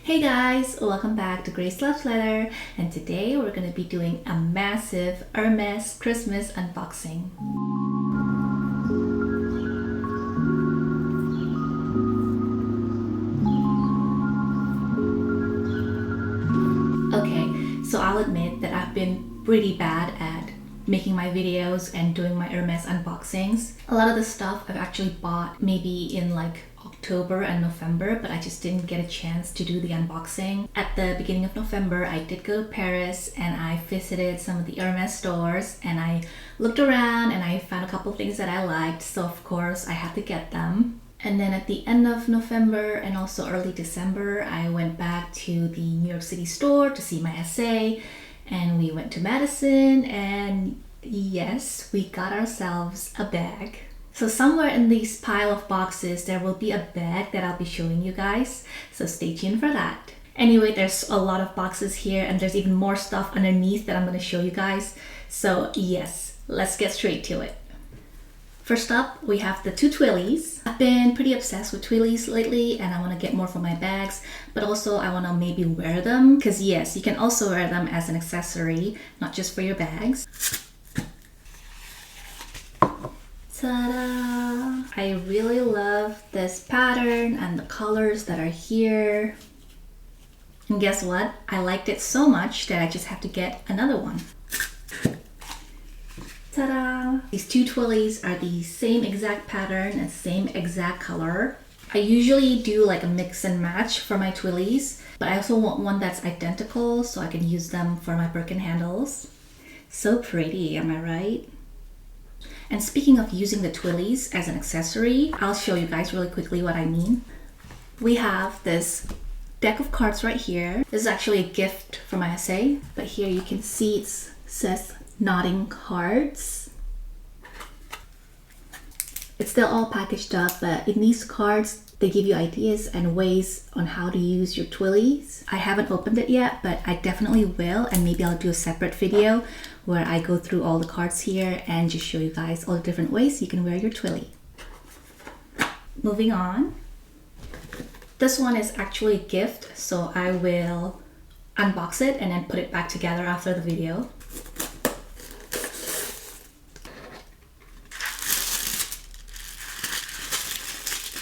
Hey guys, welcome back to Grace Loves Leather, and today we're going to be doing a massive Hermes Christmas unboxing. Okay, so I'll admit that I've been pretty bad at making my videos and doing my Hermes unboxings. A lot of the stuff I've actually bought maybe in like October and November, but I just didn't get a chance to do the unboxing. At the beginning of November, I did go to Paris and I visited some of the Hermes stores and I looked around and I found a couple things that I liked, so of course I had to get them. And then at the end of November and also early December, I went back to the New York City store to see my essay, and we went to Madison, and yes, we got ourselves a bag. So somewhere in this pile of boxes, there will be a bag that I'll be showing you guys, so stay tuned for that. Anyway, there's a lot of boxes here and there's even more stuff underneath that I'm going to show you guys. So yes, let's get straight to it. First up, we have the two Twillies. I've been pretty obsessed with Twillies lately and I want to get more for my bags, but also I want to maybe wear them because yes, you can also wear them as an accessory, not just for your bags. Ta-da! I really love this pattern and the colors that are here. And guess what? I liked it so much that I just have to get another one. Ta-da! These two Twillies are the same exact pattern and same exact color. I usually do like a mix and match for my Twillies, but I also want one that's identical so I can use them for my Birkin handles. So pretty, am I right? And speaking of using the Twillies as an accessory, I'll show you guys really quickly what I mean. We have this deck of cards right here. This is actually a gift for my essay, but here you can see it says nodding cards. It's still all packaged up, but in these cards, they give you ideas and ways on how to use your Twillies. I haven't opened it yet, but I definitely will, and maybe I'll do a separate video where I go through all the cards here and just show you guys all the different ways you can wear your Twilly. Moving on. This one is actually a gift, so I will unbox it and then put it back together after the video.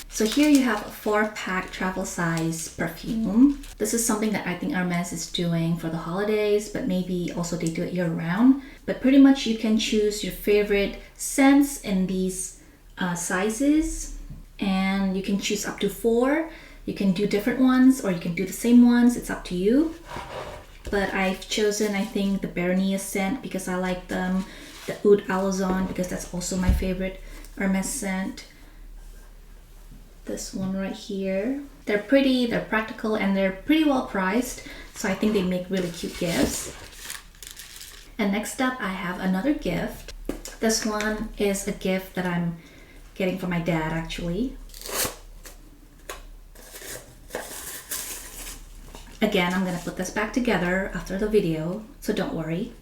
So here you have a 4-pack travel size perfume. This is something that I think Hermes is doing for the holidays, but maybe also they do it year round. But pretty much you can choose your favorite scents in these sizes, and you can choose up to 4. You can do different ones or you can do the same ones, it's up to you. But I've chosen, I think, the Bernier scent because I like them, the Oud Alezon because that's also my favorite Hermes scent. This one right here. They're pretty, they're practical, and they're pretty well priced, so I think they make really cute gifts. And next up, I have another gift. This one is a gift that I'm getting for my dad, actually. Again, I'm gonna put this back together after the video, so don't worry.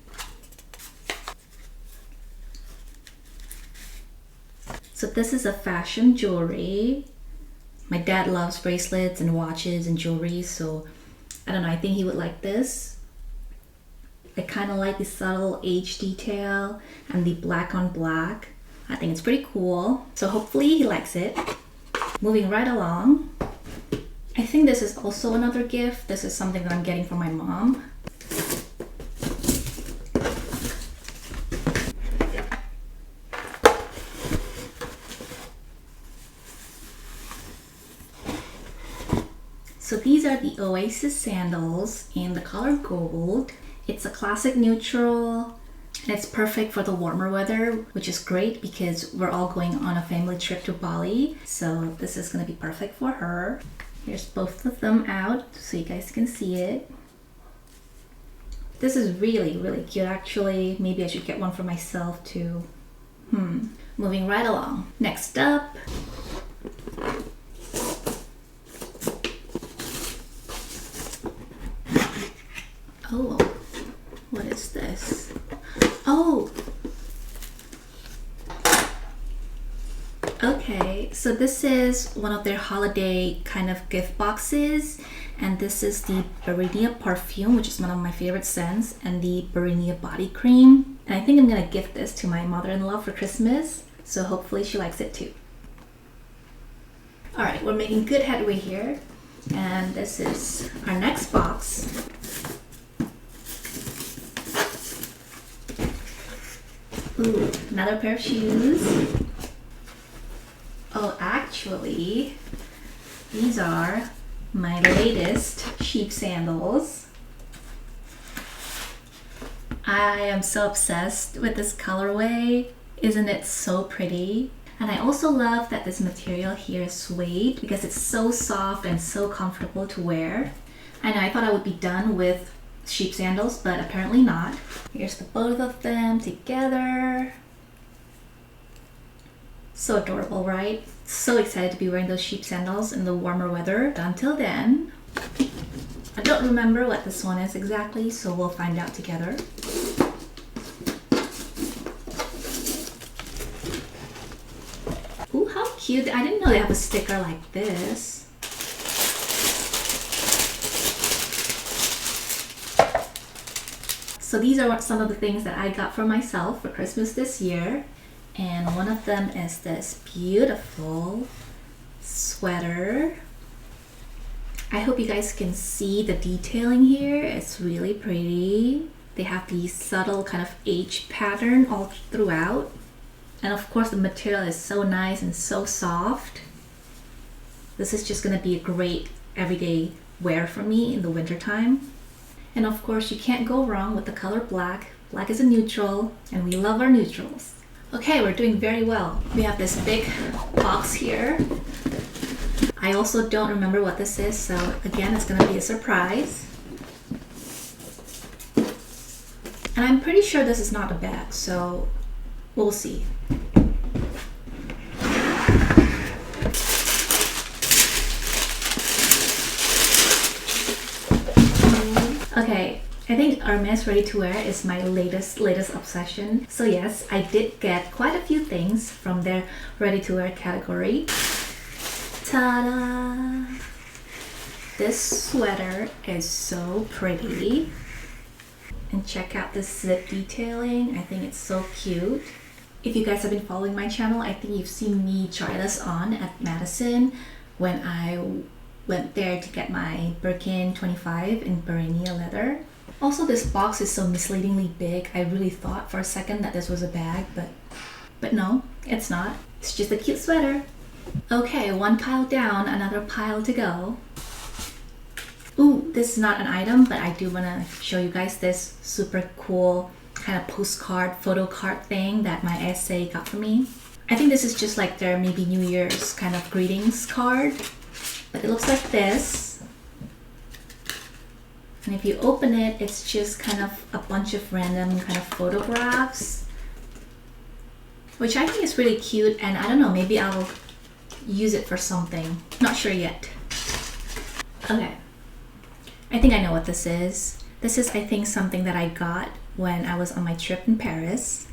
So this is a fashion jewelry. My dad loves bracelets and watches and jewelry, so I don't know, I think he would like this. I kind of like the subtle age detail and the black on black. I think it's pretty cool, so hopefully he likes it. Moving right along. I think this is also another gift. This is something that I'm getting from my mom. So these are the Oasis sandals in the color gold. It's a classic neutral and it's perfect for the warmer weather, which is great because we're all going on a family trip to Bali. So this is gonna be perfect for her. Here's both of them out so you guys can see it. This is really, really cute actually. Maybe I should get one for myself too. Moving right along. Next up. Oh, what is this? Oh! Okay, so this is one of their holiday kind of gift boxes, And this is the Barinia perfume, which is one of my favorite scents, and the Barinia body cream. And I think I'm gonna gift this to my mother-in-law for Christmas, so hopefully she likes it too. All right, we're making good headway here. And this is our next box. Ooh, another pair of shoes. Oh, actually, these are my latest sheep sandals. I am so obsessed with this colorway. Isn't it so pretty? And I also love that this material here is suede because it's so soft and so comfortable to wear. And I thought I would be done with sheep sandals, but apparently not. Here's the both of them together. So adorable, right? So excited to be wearing those sheep sandals in the warmer weather. But until then, I don't remember what this one is exactly, so we'll find out together. Ooh, how cute. I didn't know they have a sticker like this. So these are some of the things that I got for myself for Christmas this year. And one of them is this beautiful sweater. I hope you guys can see the detailing here. It's really pretty. They have the subtle kind of H pattern all throughout. And of course the material is so nice and so soft. This is just gonna be a great everyday wear for me in the winter time. And of course you can't go wrong with the color black. Black is a neutral and we love our neutrals. Okay, we're doing very well. We have this big box here. I also don't remember what this is, so again, it's gonna be a surprise. And I'm pretty sure this is not a bag, so we'll see. Okay. I think Hermes ready to wear is my latest obsession. So yes, I did get quite a few things from their ready to wear category. Ta-da! This sweater is so pretty. And check out the zip detailing. I think it's so cute. If you guys have been following my channel, I think you've seen me try this on at Madison when I went there to get my Birkin 25 in Barinia leather. Also, this box is so misleadingly big. I really thought for a second that this was a bag, but no, it's not. It's just a cute sweater. Okay, one pile down, another pile to go. Ooh, this is not an item, but I do want to show you guys this super cool kind of postcard, photo card thing that my SA got for me. I think this is just like their maybe New Year's kind of greetings card. But it looks like this. And if you open it, it's just kind of a bunch of random kind of photographs, which I think is really cute. And I don't know, maybe I'll use it for something. Not sure yet. Okay, I think I know what this is. This is, I think, something that I got when I was on my trip in Paris.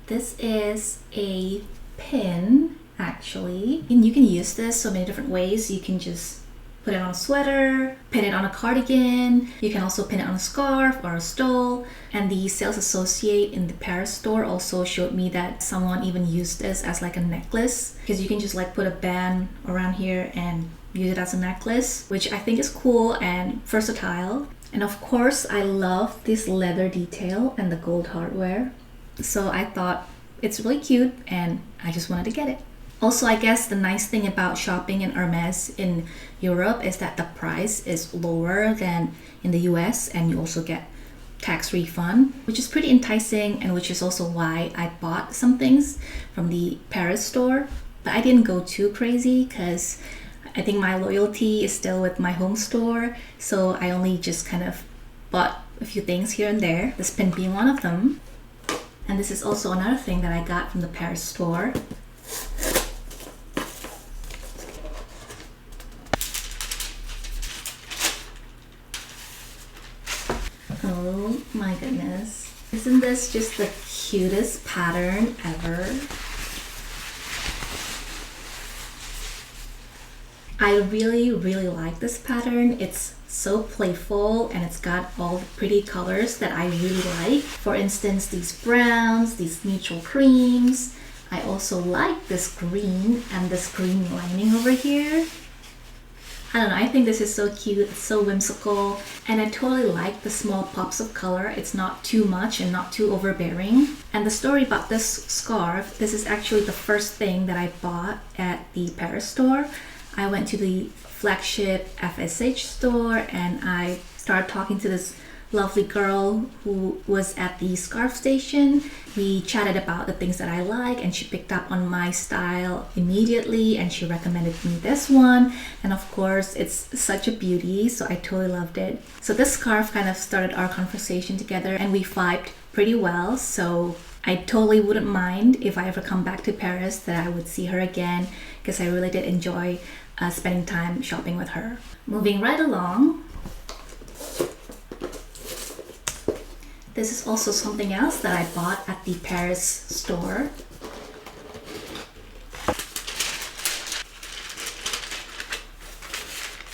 This is a pin, actually. And you can use this so many different ways. You can just put it on a sweater, pin it on a cardigan. You can also pin it on a scarf or a stole. And the sales associate in the Paris store also showed me that someone even used this as like a necklace, because you can just like put a band around here and use it as a necklace, which I think is cool and versatile. And of course, I love this leather detail and the gold hardware. So I thought it's really cute and I just wanted to get it. Also, I guess the nice thing about shopping in Hermes in Europe is that the price is lower than in the US, and you also get tax refund, which is pretty enticing, and which is also why I bought some things from the Paris store. But I didn't go too crazy because I think my loyalty is still with my home store, so I only just kind of bought a few things here and there, this pin being one of them. And this is also another thing that I got from the Paris store. Oh my goodness. Isn't this just the cutest pattern ever? I really like this pattern. It's so playful and it's got all the pretty colors that I really like. For instance, these browns, these neutral creams. I also like this green and this green lining over here. I don't know, I think this is so cute, it's so whimsical, and I totally like the small pops of color. It's not too much and not too overbearing. And the story about this scarf, this is actually the first thing that I bought at the Paris store. I went to the flagship FSH store and I started talking to this lovely girl who was at the scarf station. We chatted about the things that I like and she picked up on my style immediately and she recommended me this one, and of course it's such a beauty, so I totally loved it. So this scarf kind of started our conversation together and we vibed pretty well, so I totally wouldn't mind if I ever come back to Paris that I would see her again, because I really did enjoy spending time shopping with her. Moving right along, this is also something else that I bought at the Paris store.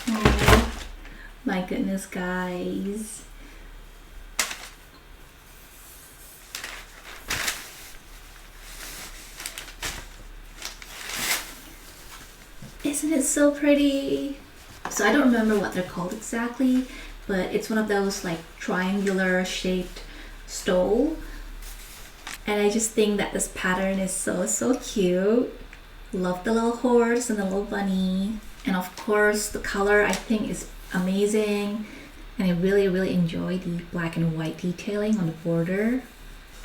Oh my goodness, guys. Isn't it so pretty? So I don't remember what they're called exactly, but it's one of those like triangular shaped stole, and I just think that this pattern is so cute. Love the little horse and the little bunny, and of course the color I think is amazing, and I really enjoy the black and white detailing on the border.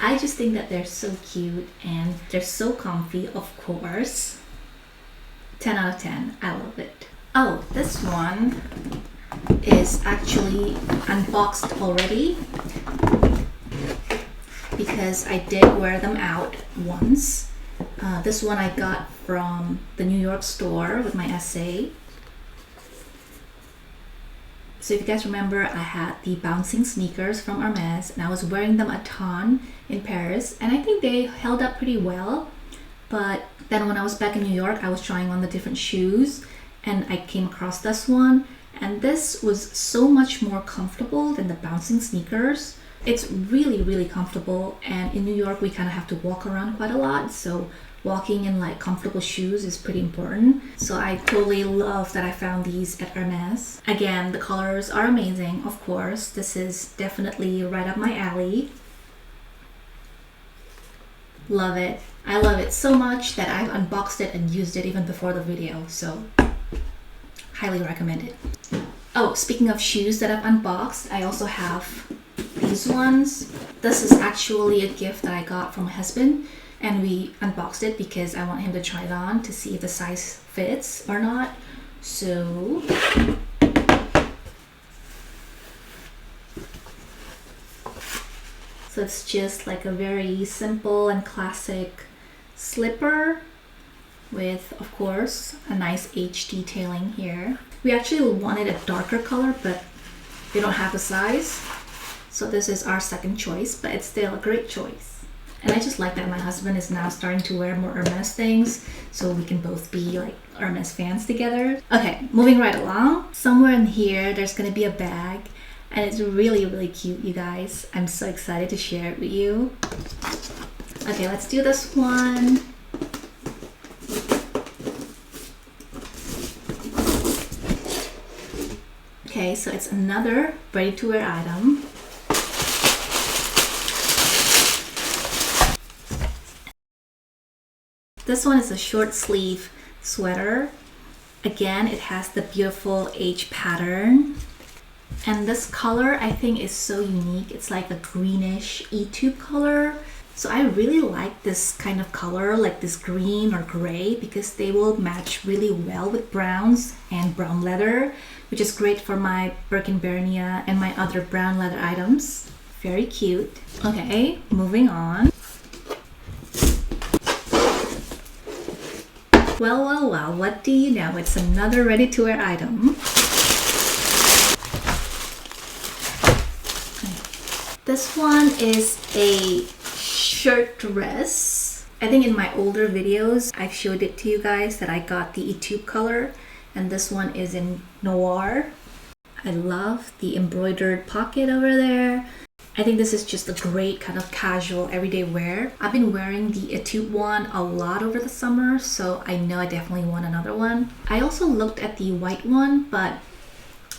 I just think that they're so cute and they're so comfy, of course. 10 out of 10. I love it. Oh, this one is actually unboxed already because I did wear them out once. This one I got from the New York store with my essay. So if you guys remember, I had the bouncing sneakers from Hermes and I was wearing them a ton in Paris and I think they held up pretty well. But then when I was back in New York, I was trying on the different shoes and I came across this one, and this was so much more comfortable than the bouncing sneakers. It's really comfortable, and in New York we kind of have to walk around quite a lot, so walking in like comfortable shoes is pretty important. So I totally love that I found these at Hermes. Again, the colors are amazing, of course. This is definitely right up my alley. Love it. I love it so much that I've unboxed it and used it even before the video, so highly recommend it. Oh, speaking of shoes that I've unboxed, I also have these ones. This is actually a gift that I got from my husband, and we unboxed it because I want him to try it on to see if the size fits or not. So it's just like a very simple and classic slipper with, of course, a nice H detailing here. We actually wanted a darker color, but they don't have the size. So this is our second choice, but it's still a great choice. And I just like that my husband is now starting to wear more Hermes things, so we can both be like Hermes fans together. Okay, moving right along. Somewhere in here, there's gonna be a bag. And it's really cute, you guys. I'm so excited to share it with you. Okay, let's do this one. Okay, so it's another ready-to-wear item. This one is a short sleeve sweater. Again, it has the beautiful H pattern. And this color I think is so unique. It's like a greenish E-tube color. So I really like this kind of color, like this green or gray, because they will match really well with browns and brown leather, which is great for my Birkin-Bernia and my other brown leather items. Very cute. Okay, moving on. Well, what do you know? It's another ready-to-wear item. This one is a shirt dress. I think in my older videos, I've showed it to you guys that I got the E-tube color, and this one is in Noir. I love the embroidered pocket over there. I think this is just a great kind of casual everyday wear. I've been wearing the Etude one a lot over the summer, so I know I definitely want another one. I also looked at the white one, but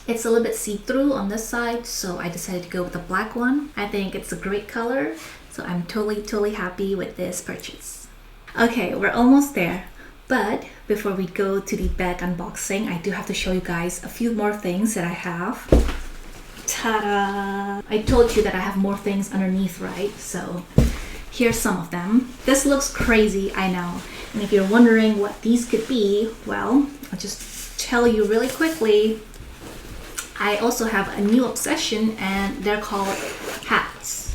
it's a little bit see-through on this side, so I decided to go with the black one. I think it's a great color, so I'm totally happy with this purchase. Okay, we're almost there. But before we go to the bag unboxing, I do have to show you guys a few more things that I have. Ta-da! I told you that I have more things underneath, right? So here's some of them. This looks crazy, I know. And if you're wondering what these could be, well, I'll just tell you really quickly. I also have a new obsession, and they're called hats.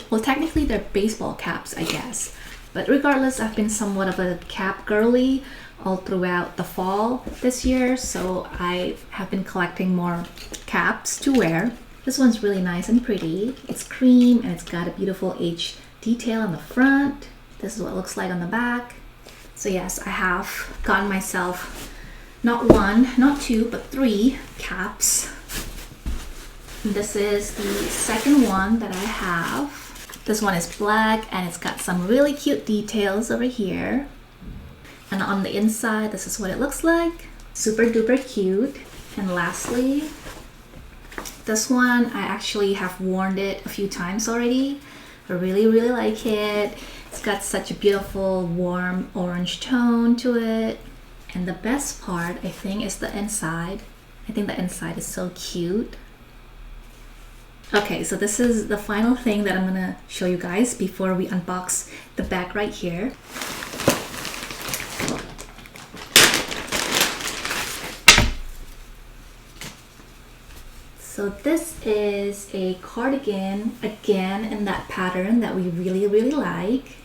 Well, technically they're baseball caps, I guess. But regardless, I've been somewhat of a cap girly all throughout the fall this year, so I have been collecting more caps to wear. This one's really nice and pretty. It's cream and it's got a beautiful H detail on the front. This is what it looks like on the back. So yes, I have gotten myself not one, not two, but 3 caps. And this is the second one that I have. This one is black and it's got some really cute details over here. And on the inside, this is what it looks like. Super duper cute. And lastly, this one, I actually have worn it a few times already. I really like it. It's got such a beautiful warm orange tone to it. And the best part, I think, is the inside. I think the inside is so cute. Okay, so this is the final thing that I'm gonna show you guys before we unbox the bag right here. So this is a cardigan, again in that pattern that we really like.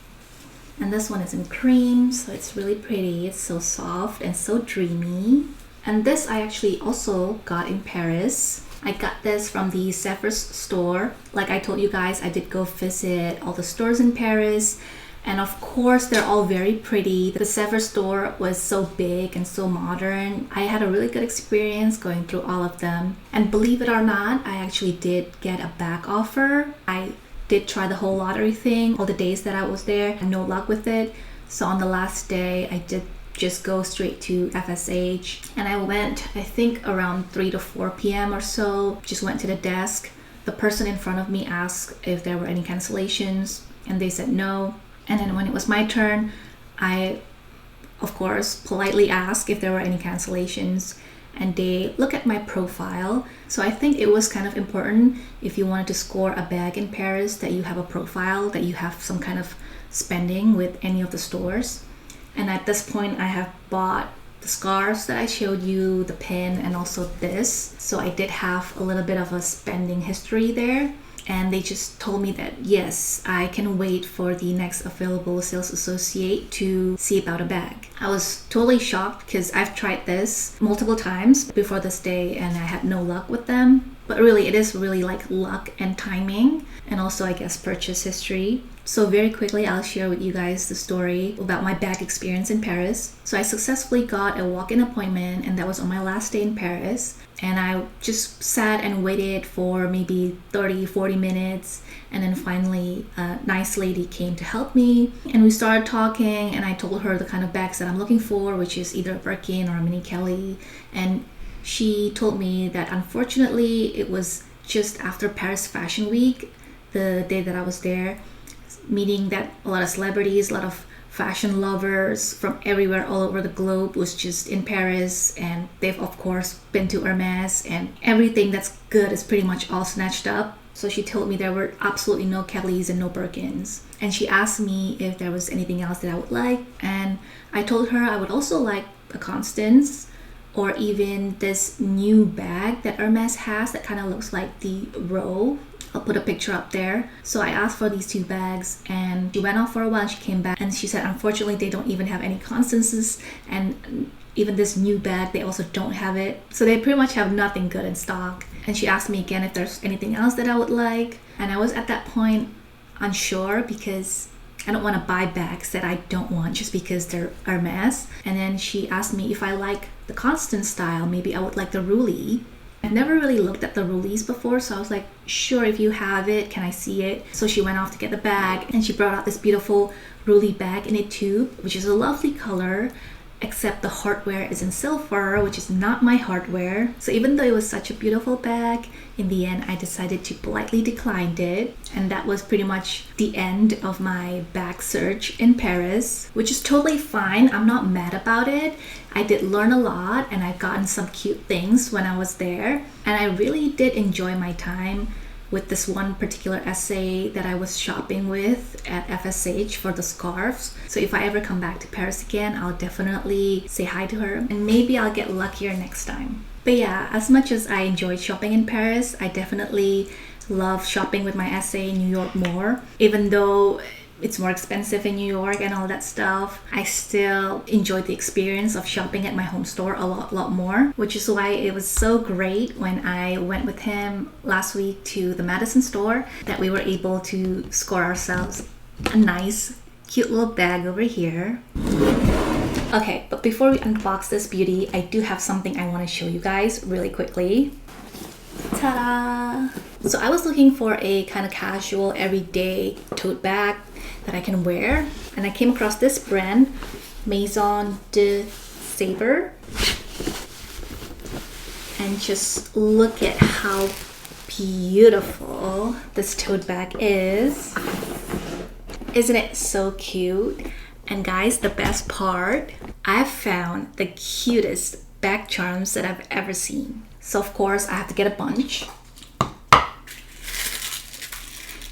And this one is in cream, so it's really pretty. It's so soft and so dreamy. And this I actually also got in Paris. I got this from the Sabre store. Like I told you guys, I did go visit all the stores in Paris. And of course, they're all very pretty. The Sabre store was so big and so modern. I had a really good experience going through all of them. And believe it or not, I actually did get a bag offer. I did try the whole lottery thing all the days that I was there. And no luck with it. So on the last day, I did just go straight to FSH, and I went, I think around 3 to 4 p.m. or so. Just went to the desk. The person in front of me asked if there were any cancellations, and they said no. And then when it was my turn, I of course politely asked if there were any cancellations, and they look at my profile. So I think it was kind of important, if you wanted to score a bag in Paris, that you have a profile, that you have some kind of spending with any of the stores. And at this point, I have bought the scarves that I showed you, the pin, and also this. So I did have a little bit of a spending history there. And they just told me that, yes, I can wait for the next available sales associate to see about a bag. I was totally shocked because I've tried this multiple times before this day and I had no luck with them. But really, it is really like luck and timing, and also I guess purchase history. So very quickly, I'll share with you guys the story about my bag experience in Paris. So I successfully got a walk-in appointment, and that was on my last day in Paris. And I just sat and waited for maybe 30-40 minutes, and then finally a nice lady came to help me, and we started talking, and I told her the kind of bags that I'm looking for, which is either a Birkin or a Mini Kelly. And she told me that unfortunately it was just after Paris Fashion Week, the day that I was there, meaning that a lot of celebrities, a lot of fashion lovers from everywhere all over the globe was just in Paris, and they've of course been to Hermes, and everything that's good is pretty much all snatched up. So she told me there were absolutely no Kellys and no Birkins, and she asked me if there was anything else that I would like, and I told her I would also like a Constance, or even this new bag that Hermes has that kind of looks like the Row. I'll put a picture up there. So I asked for these 2 bags, and she went off for a while and she came back and she said unfortunately they don't even have any Constances, and even this new bag they also don't have it. So they pretty much have nothing good in stock. And she asked me again if there's anything else that I would like, and I was at that point unsure because I don't want to buy bags that I don't want just because they're Hermes. And then she asked me if I like the constant style, maybe I would like the roulis. I've never really looked at the roulis before, so I was like, sure, if you have it, can I see it? So she went off to get the bag and she brought out this beautiful roulis bag in a tube, which is a lovely color, except the hardware is in silver, which is not my hardware. So even though it was such a beautiful bag, in the end I decided to politely decline it, and that was pretty much the end of my bag search in Paris, which is totally fine. I'm not mad about it. I did learn a lot and I've gotten some cute things when I was there, and I really did enjoy my time with this one particular essay that I was shopping with at FSH for the scarves. So if I ever come back to Paris again, I'll definitely say hi to her and maybe I'll get luckier next time. But yeah, as much as I enjoyed shopping in Paris, I definitely love shopping with my essay in New York more. Even though it's more expensive in New York and all that stuff, I still enjoyed the experience of shopping at my home store a lot more, which is why it was so great when I went with him last week to the Madison store that we were able to score ourselves a nice cute little bag over here. Okay, but before we unbox this beauty, I do have something I want to show you guys really quickly. Ta-da! So I was looking for a kind of casual everyday tote bag that I can wear, and I came across this brand, Maison de Sabre, and just look at how beautiful this tote bag is. Isn't it so cute? And guys, the best part, I've found the cutest bag charms that I've ever seen. So of course I have to get a bunch.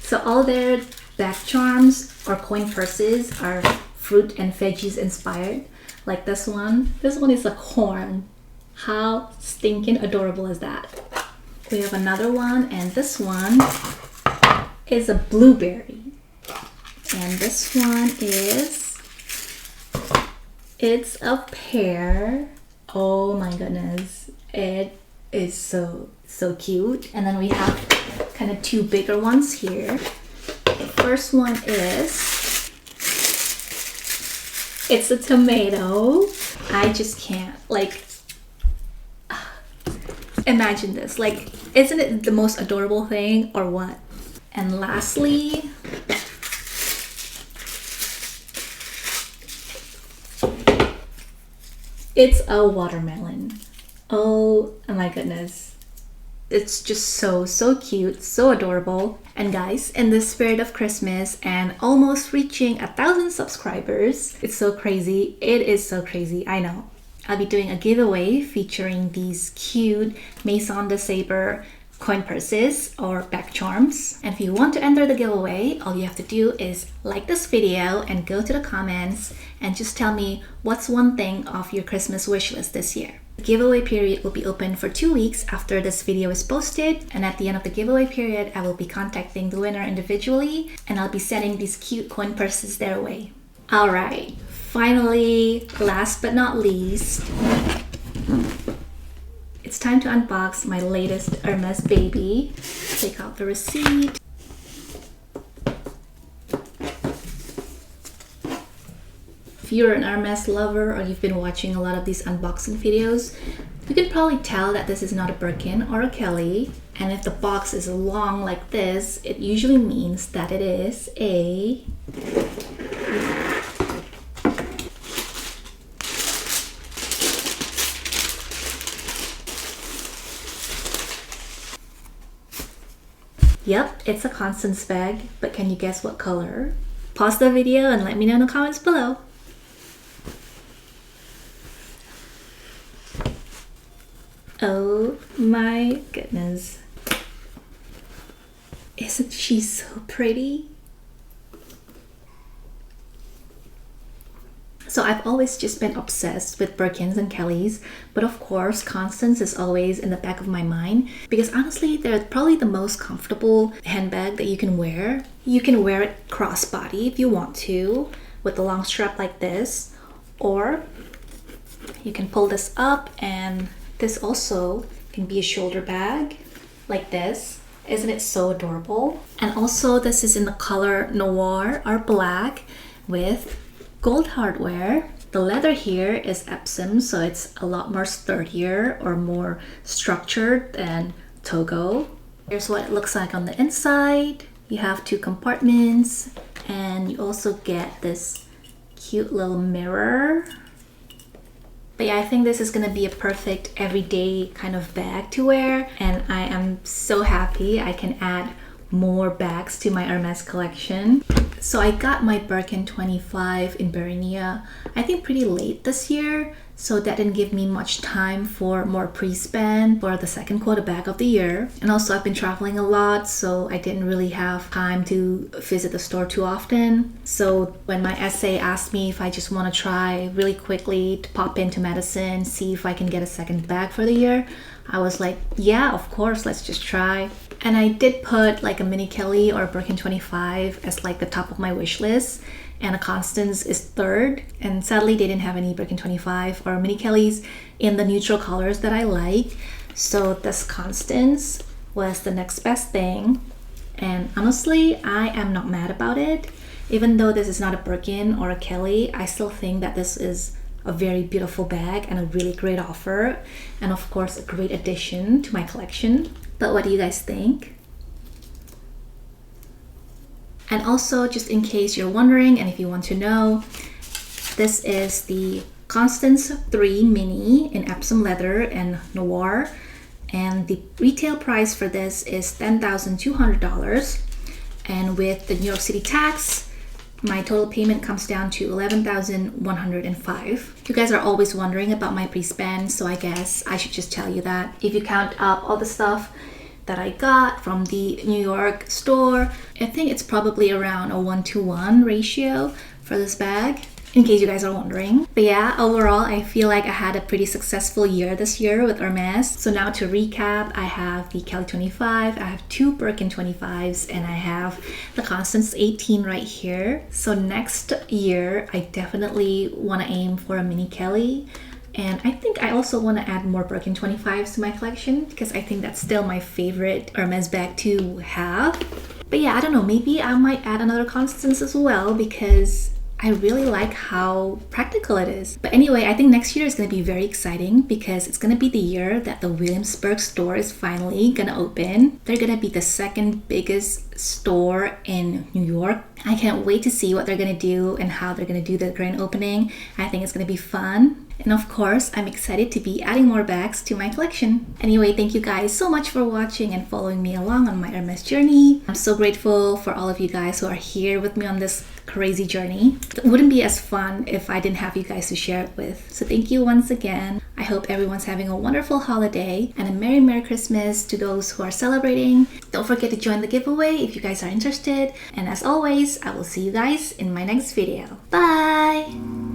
So all their bag charms or coin purses are fruit and veggies inspired. Like this one. This one is a corn. How stinking adorable is that? We have another one, and this one is a blueberry. And this one is, it's a pear. Oh my goodness. It is so cute. And then we have kind of two bigger ones here. The first one is, it's a tomato. I just can't, like, imagine this. Like, isn't it the most adorable thing or what? And lastly, it's a watermelon. Oh my goodness. It's just so cute, so adorable. And guys, in the spirit of Christmas and almost reaching 1,000 subscribers, it's so crazy. It is so crazy, I know. I'll be doing a giveaway featuring these cute Maison de Sabre coin purses or bag charms. And if you want to enter the giveaway, all you have to do is like this video and go to the comments and just tell me what's one thing off your Christmas wish list this year. The giveaway period will be open for 2 weeks after this video is posted, and at the end of the giveaway period, I will be contacting the winner individually and I'll be sending these cute coin purses their way. Alright, finally, last but not least, it's time to unbox my latest Hermes baby. Take out the receipt. If you're an Hermes lover or you've been watching a lot of these unboxing videos, you can probably tell that this is not a Birkin or a Kelly. And if the box is long like this, it usually means that it is a... Yep, it's a Constance bag, but can you guess what color? Pause the video and let me know in the comments below. Oh my goodness. Isn't she so pretty? So I've always just been obsessed with Birkins and Kellys, but of course Constance is always in the back of my mind because honestly they're probably the most comfortable handbag that you can wear. You can wear it crossbody if you want to with a long strap like this, or you can pull this up and this also can be a shoulder bag like this. Isn't it so adorable? And also this is in the color Noir or Black with gold hardware. The leather here is Epsom, so it's a lot more sturdier or more structured than Togo. Here's what it looks like on the inside. You have 2 compartments, and you also get this cute little mirror. But yeah, I think this is gonna be a perfect everyday kind of bag to wear, and I am so happy I can add more bags to my Hermes collection. So I got my Birkin 25 in Barinia, I think pretty late this year, so that didn't give me much time for more pre-spend for the second quarter bag of the year. And also I've been traveling a lot, so I didn't really have time to visit the store too often. So when my essay asked me if I just want to try really quickly to pop into Madison, see if I can get a second bag for the year, I was like, yeah, of course, let's just try. And I did put like a Mini Kelly or a Birkin 25 as like the top of my wish list, and a Constance is third. And sadly they didn't have any Birkin 25 or Mini Kellys in the neutral colors that I like, so this Constance was the next best thing. And honestly, I am not mad about it. Even though this is not a Birkin or a Kelly, I still think that this is a very beautiful bag and a really great offer, and of course a great addition to my collection. But what do you guys think? And also, just in case you're wondering and if you want to know, this is the Constance 3 Mini in Epsom leather and Noir, and the retail price for this is $10,200, and with the New York City tax, my total payment comes down to $11,105. You guys are always wondering about my pre-spend, so I guess I should just tell you that if you count up all the stuff that I got from the New York store, I think it's probably around a 1-to-1 ratio for this bag, in case you guys are wondering. But yeah, overall, I feel like I had a pretty successful year this year with Hermes. So now to recap, I have the Kelly 25, I have 2 Birkin 25s, and I have the Constance 18 right here. So next year, I definitely want to aim for a Mini Kelly. And I think I also want to add more Birkin 25s to my collection, because I think that's still my favorite Hermes bag to have. But yeah, I don't know, maybe I might add another Constance as well, because I really like how practical it is. But anyway, I think next year is going to be very exciting, because it's going to be the year that the Williamsburg store is finally going to open. They're going to be the second biggest store in New York. I can't wait to see what they're going to do and how they're going to do the grand opening. I think it's going to be fun. And of course, I'm excited to be adding more bags to my collection. Anyway, thank you guys so much for watching and following me along on my Hermes journey. I'm so grateful for all of you guys who are here with me on this crazy journey. It wouldn't be as fun if I didn't have you guys to share it with. So thank you once again. I hope everyone's having a wonderful holiday and a Merry Christmas to those who are celebrating. Don't forget to join the giveaway if you guys are interested. And as always, I will see you guys in my next video. Bye!